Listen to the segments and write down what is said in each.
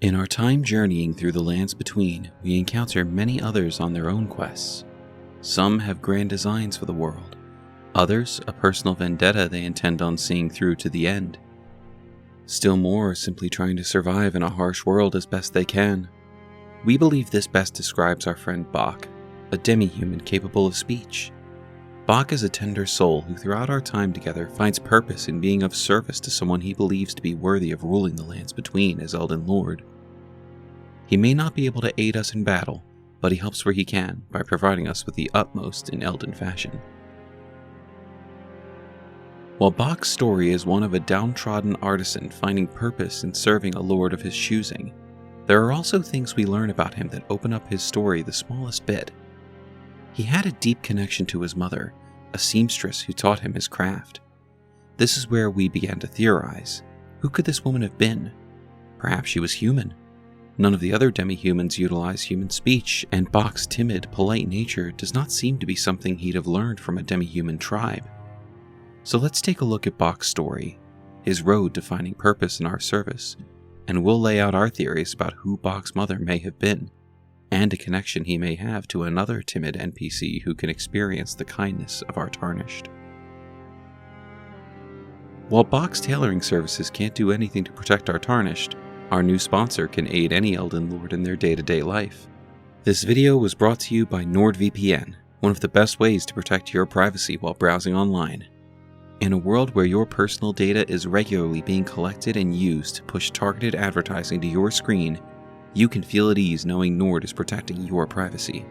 In our time journeying through the lands between, we encounter many others on their own quests. Some have grand designs for the world, others a personal vendetta they intend on seeing through to the end. Still more are simply trying to survive in a harsh world as best they can. We believe this best describes our friend Bach, a demi-human capable of speech. Bach is a tender soul who throughout our time together finds purpose in being of service to someone he believes to be worthy of ruling the lands between as Elden Lord. He may not be able to aid us in battle, but he helps where he can by providing us with the utmost in Elden fashion. While Bach's story is one of a downtrodden artisan finding purpose in serving a lord of his choosing, there are also things we learn about him that open up his story the smallest bit. He had a deep connection to his mother, a seamstress who taught him his craft. This is where we began to theorize. Who could this woman have been? Perhaps she was human. None of the other demi-humans utilize human speech, and Bach's timid, polite nature does not seem to be something he'd have learned from a demi-human tribe. So let's take a look at Bach's story, his road to finding purpose in our service, and we'll lay out our theories about who Bach's mother may have been, and a connection he may have to another timid NPC who can experience the kindness of our Tarnished. While Bach's tailoring services can't do anything to protect our Tarnished, our new sponsor can aid any Elden Lord in their day-to-day life. This video was brought to you by NordVPN, one of the best ways to protect your privacy while browsing online. In a world where your personal data is regularly being collected and used to push targeted advertising to your screen, you can feel at ease knowing Nord is protecting your privacy.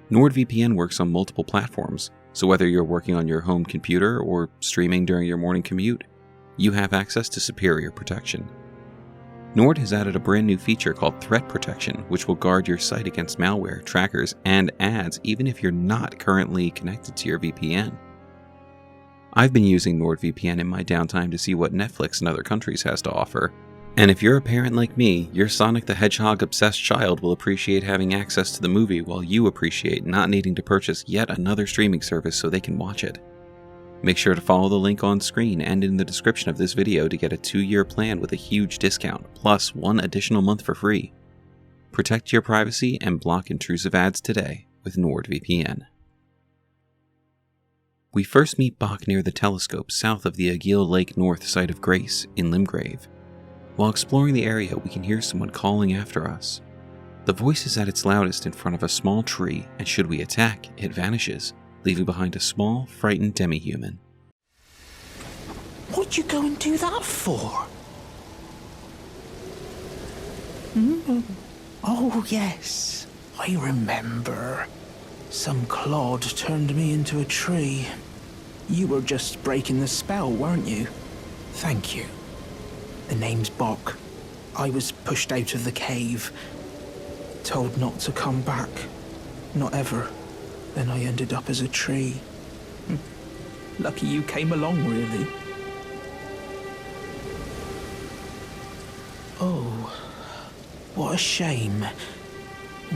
NordVPN works on multiple platforms, so whether you're working on your home computer or streaming during your morning commute, you have access to superior protection. Nord has added a brand new feature called Threat Protection, which will guard your site against malware, trackers, and ads even if you're not currently connected to your VPN. I've been using NordVPN in my downtime to see what Netflix in other countries has to offer, and if you're a parent like me, your Sonic the Hedgehog obsessed child will appreciate having access to the movie while you appreciate not needing to purchase yet another streaming service so they can watch it. Make sure to follow the link on screen and in the description of this video to get a 2-year plan with a huge discount, plus 1 additional month for free. Protect your privacy and block intrusive ads today with NordVPN. We first meet Bach near the telescope south of the Agheel Lake North site of Grace in Limgrave. While exploring the area, we can hear someone calling after us. The voice is at its loudest in front of a small tree, and should we attack, it vanishes, leaving behind a small, frightened demi-human. What'd you go and do that for? Oh, yes, I remember. Some clod turned me into a tree. You were just breaking the spell, weren't you? Thank you. The name's Bach. I was pushed out of the cave, told not to come back, not ever. Then I ended up as a tree. Lucky you came along, really. Oh, what a shame.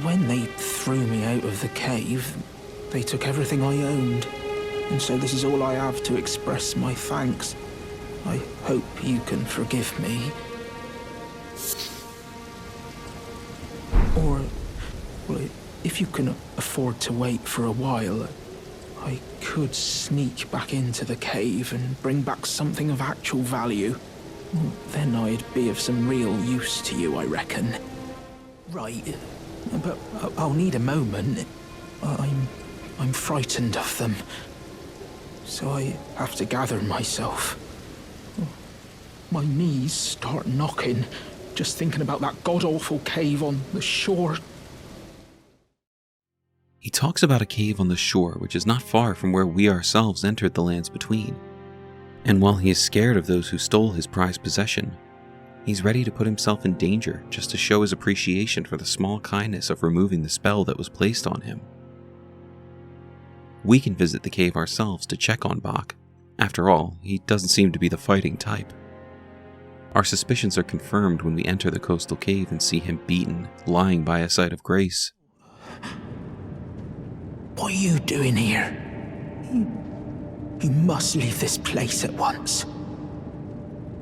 When they threw me out of the cave, they took everything I owned, and so this is all I have to express my thanks. I hope you can forgive me. Or, well, if you can afford to wait for a while, I could sneak back into the cave and bring back something of actual value. Then I'd be of some real use to you, I reckon. Right, but I'll need a moment. I'm frightened of them, so I have to gather myself. My knees start knocking, just thinking about that god-awful cave on the shore. He talks about a cave on the shore which is not far from where we ourselves entered the lands between. And while he is scared of those who stole his prized possession, he's ready to put himself in danger just to show his appreciation for the small kindness of removing the spell that was placed on him. We can visit the cave ourselves to check on Bach. After all, he doesn't seem to be the fighting type. Our suspicions are confirmed when we enter the coastal cave and see him beaten, lying by a site of grace. What are you doing here? You must leave this place at once.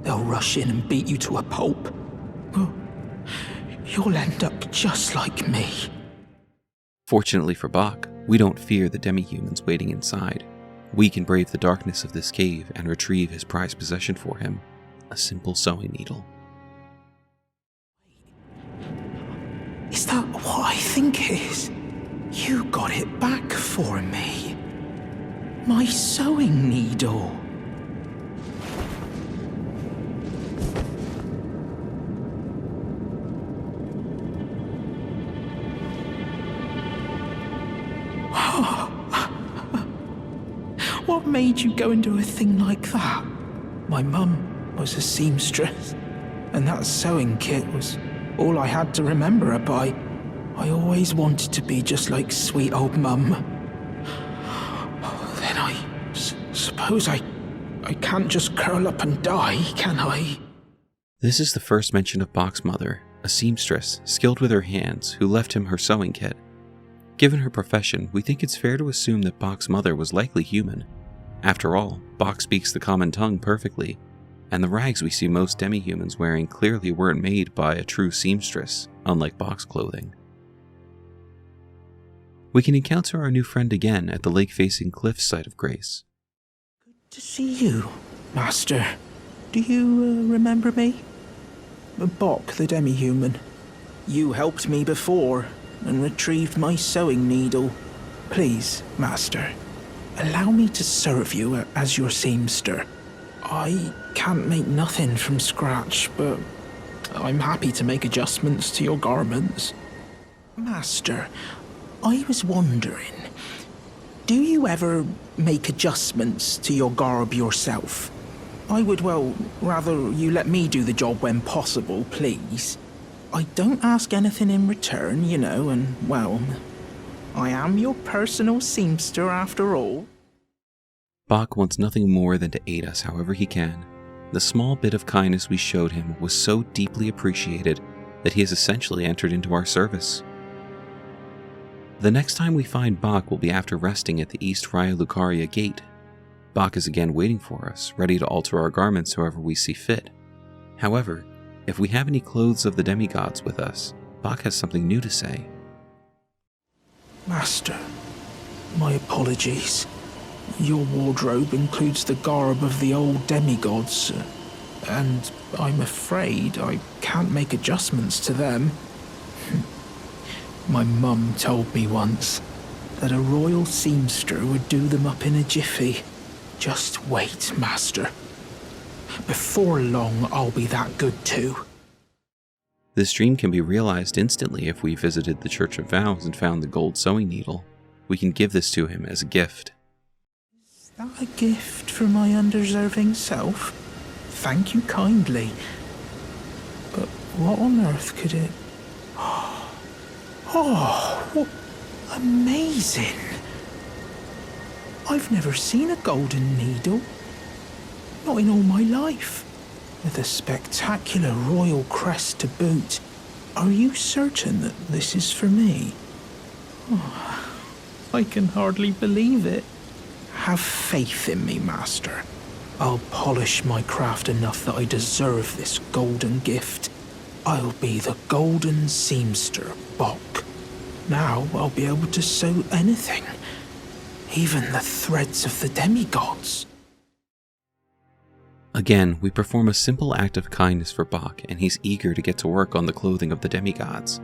They'll rush in and beat you to a pulp. you'll end up just like me. Fortunately for Bach, we don't fear the demi-humans waiting inside. We can brave the darkness of this cave and retrieve his prized possession for him, a simple sewing needle. Is that what I think it is? You got it back for me. My sewing needle. What made you go and do a thing like that? My mum was a seamstress, and that sewing kit was all I had to remember her by. I always wanted to be just like sweet old mum. Then I suppose I can't just curl up and die, can I? This is the first mention of Bach's mother, a seamstress skilled with her hands who left him her sewing kit. Given her profession, we think it's fair to assume that Bach's mother was likely human. After all, Bach speaks the common tongue perfectly, and the rags we see most demi-humans wearing clearly weren't made by a true seamstress, unlike Bach's clothing. We can encounter our new friend again at the lake-facing cliff site of Grace. Good to see you, Master. Do you remember me? Bach, the demi-human. You helped me before and retrieved my sewing needle. Please, Master, allow me to serve you as your seamster. I can't make nothing from scratch, but I'm happy to make adjustments to your garments. Master, I was wondering, do you ever make adjustments to your garb yourself? I would, rather you let me do the job when possible, please. I don't ask anything in return, you know, and, I am your personal seamster after all. Bach wants nothing more than to aid us however he can. The small bit of kindness we showed him was so deeply appreciated that he has essentially entered into our service. The next time we find Bach will be after resting at the East Raya Lucaria gate. Bach is again waiting for us, ready to alter our garments however we see fit. However, if we have any clothes of the demigods with us, Bach has something new to say. Master, my apologies. Your wardrobe includes the garb of the old demigods, and I'm afraid I can't make adjustments to them. My mum told me once that a royal seamster would do them up in a jiffy. Just wait, Master. Before long, I'll be that good too. This dream can be realized instantly if we visited the Church of Vows and found the gold sewing needle. We can give this to him as a gift. Is that a gift for my undeserving self? Thank you kindly. But what on earth could it... Oh, amazing! I've never seen a golden needle. Not in all my life. With a spectacular royal crest to boot. Are you certain that this is for me? Oh, I can hardly believe it. Have faith in me, Master. I'll polish my craft enough that I deserve this golden gift. I'll be the golden seamster, Bach. Now I'll be able to sew anything. Even the threads of the demigods. Again, we perform a simple act of kindness for Bach, and he's eager to get to work on the clothing of the demigods.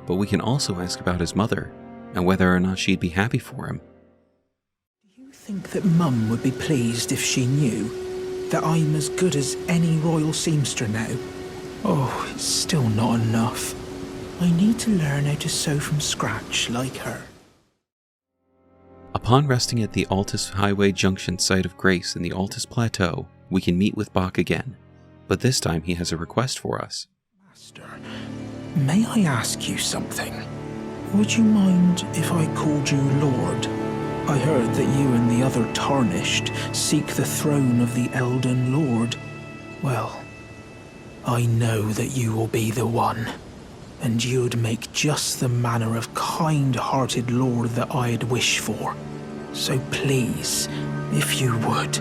But we can also ask about his mother, and whether or not she'd be happy for him. Do you think that Mum would be pleased if she knew that I'm as good as any royal seamster now? Oh, it's still not enough. I need to learn how to sew from scratch like her. Upon resting at the Altus Highway Junction site of Grace in the Altus Plateau, we can meet with Bach again, but this time he has a request for us. Master, may I ask you something? Would you mind if I called you Lord? I heard that you and the other Tarnished seek the throne of the Elden Lord. Well, I know that you will be the one, and you'd make just the manner of kind-hearted Lord that I'd wish for. So please, if you would,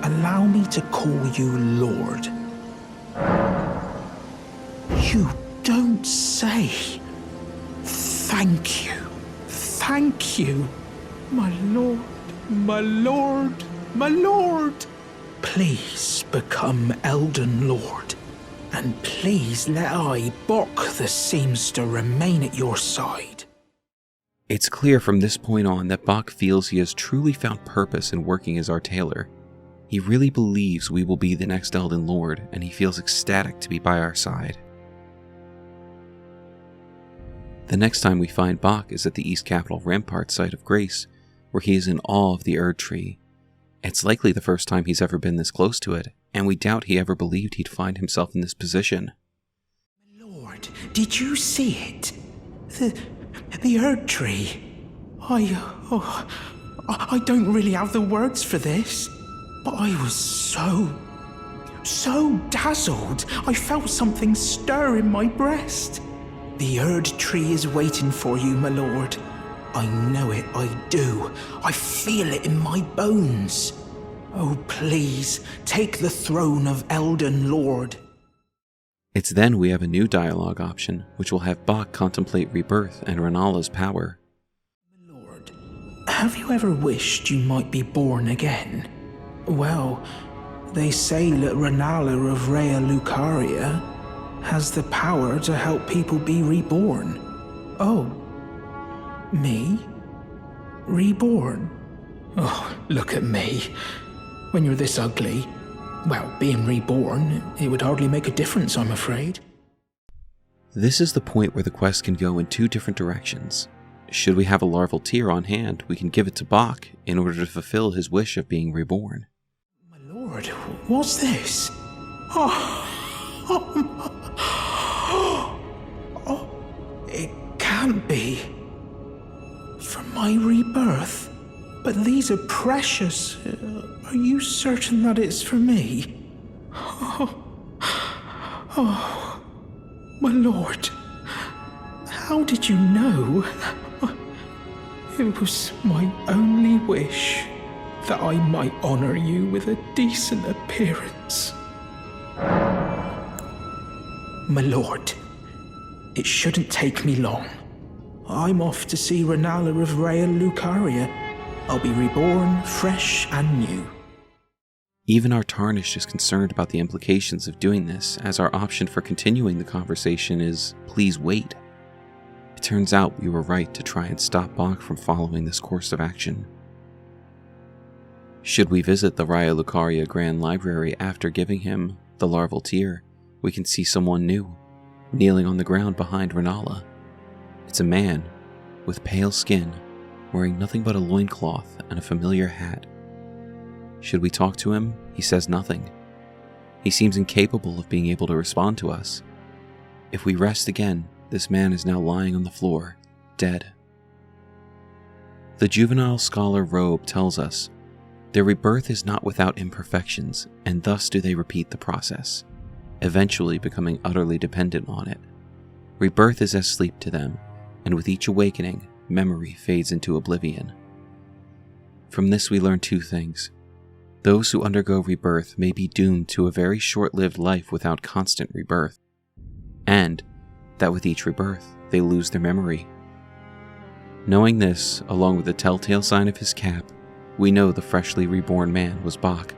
allow me to call you Lord. You don't say. Thank you. Thank you. My lord, my lord, my lord. Please become Elden Lord. And please let I, Bok the Seamster, remain at your side. It's clear from this point on that Bok feels he has truly found purpose in working as our tailor. He really believes we will be the next Elden Lord, and he feels ecstatic to be by our side. The next time we find Bok is at the East Capital Rampart site of Grace, where he is in awe of the Erd Tree. It's likely the first time he's ever been this close to it, and we doubt he ever believed he'd find himself in this position. My lord, did you see it? The Erd Tree. I don't really have the words for this, but I was so dazzled. I felt something stir in my breast. The Erd Tree is waiting for you, my lord. I know it, I do. I feel it in my bones. Oh, please, take the throne of Elden Lord. It's then we have a new dialogue option, which will have Bok contemplate rebirth and Renala's power. My lord, have you ever wished you might be born again? Well, they say that Renala of Rhea Lucaria has the power to help people be reborn. Oh, me? Reborn? Oh, look at me. When you're this ugly, well, being reborn, it would hardly make a difference, I'm afraid. This is the point where the quest can go in two different directions. Should we have a larval tear on hand, we can give it to Bok in order to fulfill his wish of being reborn. My lord, what's this? Oh, it can't be. For my rebirth? But these are precious. Are you certain that it's for me? Oh, my lord. How did you know? It was my only wish that I might honor you with a decent appearance. My lord, it shouldn't take me long. I'm off to see Renala of Rhea Lucaria. I'll be reborn, fresh and new. Even our Tarnished is concerned about the implications of doing this, as our option for continuing the conversation is, please wait. It turns out we were right to try and stop Bok from following this course of action. Should we visit the Rhea Lucaria Grand Library after giving him the larval tear, we can see someone new, kneeling on the ground behind Renala. It's a man, with pale skin, wearing nothing but a loincloth and a familiar hat. Should we talk to him? He says nothing. He seems incapable of being able to respond to us. If we rest again, this man is now lying on the floor, dead. The juvenile scholar Robe tells us, their rebirth is not without imperfections, and thus do they repeat the process, eventually becoming utterly dependent on it. Rebirth is as sleep to them, and with each awakening, memory fades into oblivion. From this we learn two things. Those who undergo rebirth may be doomed to a very short-lived life without constant rebirth, and that with each rebirth, they lose their memory. Knowing this, along with the telltale sign of his cap, we know the freshly reborn man was Bok.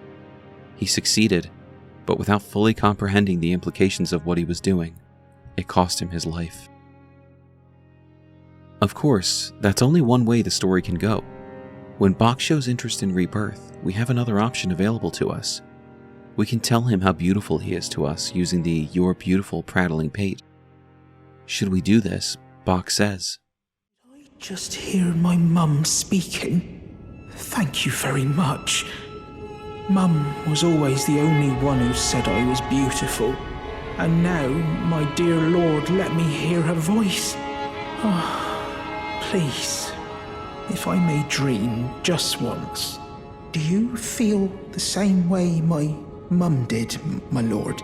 He succeeded, but without fully comprehending the implications of what he was doing, it cost him his life. Of course, that's only one way the story can go. When Bok shows interest in rebirth, we have another option available to us. We can tell him how beautiful he is to us using the "You're beautiful" prattling pate. Should we do this, Bok says, I just hear my mum speaking. Thank you very much. Mum was always the only one who said I was beautiful. And now, my dear Lord, let me hear her voice. Oh, please, if I may dream just once, do you feel the same way my mum did, my lord?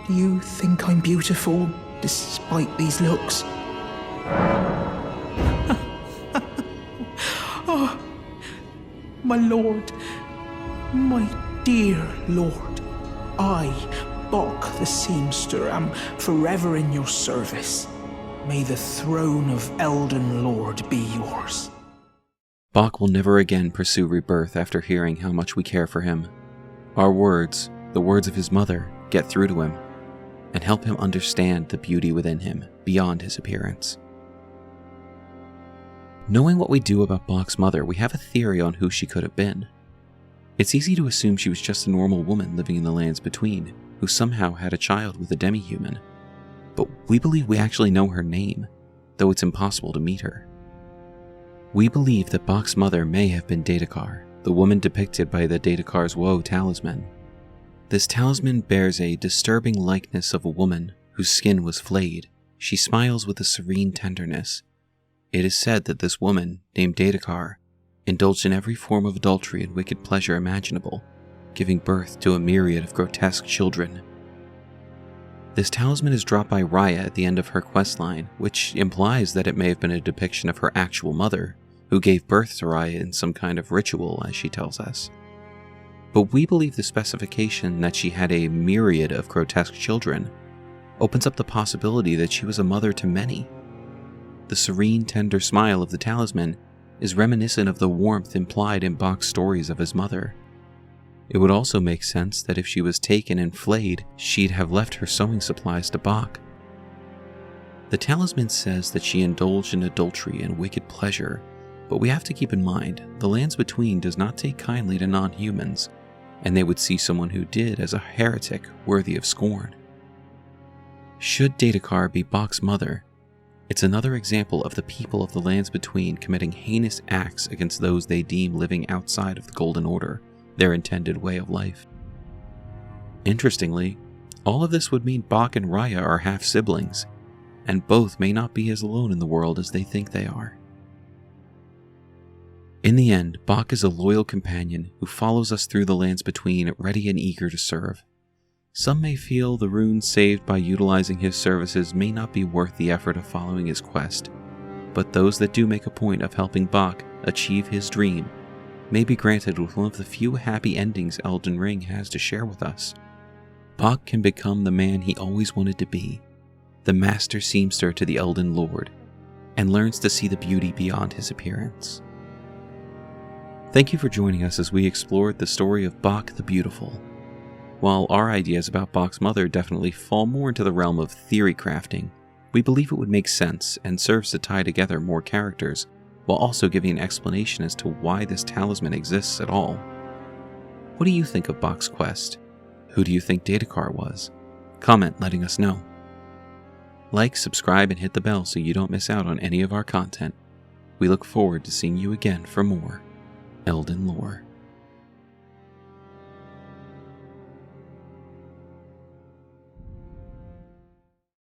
Do you think I'm beautiful, despite these looks? Oh, my lord, my dear lord, I, Bok the Seamster am forever in your service. May the throne of Elden Lord be yours. Bok will never again pursue rebirth after hearing how much we care for him. Our words, the words of his mother, get through to him and help him understand the beauty within him beyond his appearance. Knowing what we do about Bok's mother, we have a theory on who she could have been. It's easy to assume she was just a normal woman living in the lands between, who somehow had a child with a demi-human. But we believe we actually know her name, though it's impossible to meet her. We believe that Bok's mother may have been Daedakar, the woman depicted by the Daedakar's Woe talisman. This talisman bears a disturbing likeness of a woman whose skin was flayed. She smiles with a serene tenderness. It is said that this woman, named Daedakar, indulged in every form of adultery and wicked pleasure imaginable, giving birth to a myriad of grotesque children. This talisman is dropped by Raya at the end of her questline, which implies that it may have been a depiction of her actual mother, who gave birth to Raya in some kind of ritual, as she tells us. But we believe the specification that she had a myriad of grotesque children opens up the possibility that she was a mother to many. The serene, tender smile of the talisman is reminiscent of the warmth implied in Bok's stories of his mother. It would also make sense that if she was taken and flayed, she'd have left her sewing supplies to Bok. The talisman says that she indulged in adultery and wicked pleasure, but we have to keep in mind, the lands between does not take kindly to non-humans, and they would see someone who did as a heretic worthy of scorn. Should Daedakar be Bok's mother, it's another example of the people of the lands between committing heinous acts against those they deem living outside of the Golden Order, their intended way of life. Interestingly, all of this would mean Bok and Raya are half-siblings, and both may not be as alone in the world as they think they are. In the end, Bok is a loyal companion who follows us through the lands between, ready and eager to serve. Some may feel the runes saved by utilizing his services may not be worth the effort of following his quest, but those that do make a point of helping Bok achieve his dream may be granted with one of the few happy endings Elden Ring has to share with us. Bok can become the man he always wanted to be, the master seamster to the Elden Lord, and learns to see the beauty beyond his appearance. Thank you for joining us as we explored the story of Bok the Beautiful. While our ideas about Bok's mother definitely fall more into the realm of theory crafting, we believe it would make sense and serves to tie together more characters, while also giving an explanation as to why this talisman exists at all. What do you think of Bok's quest? Who do you think Daedakar was? Comment letting us know. Like, subscribe, and hit the bell so you don't miss out on any of our content. We look forward to seeing you again for more Elden Lore.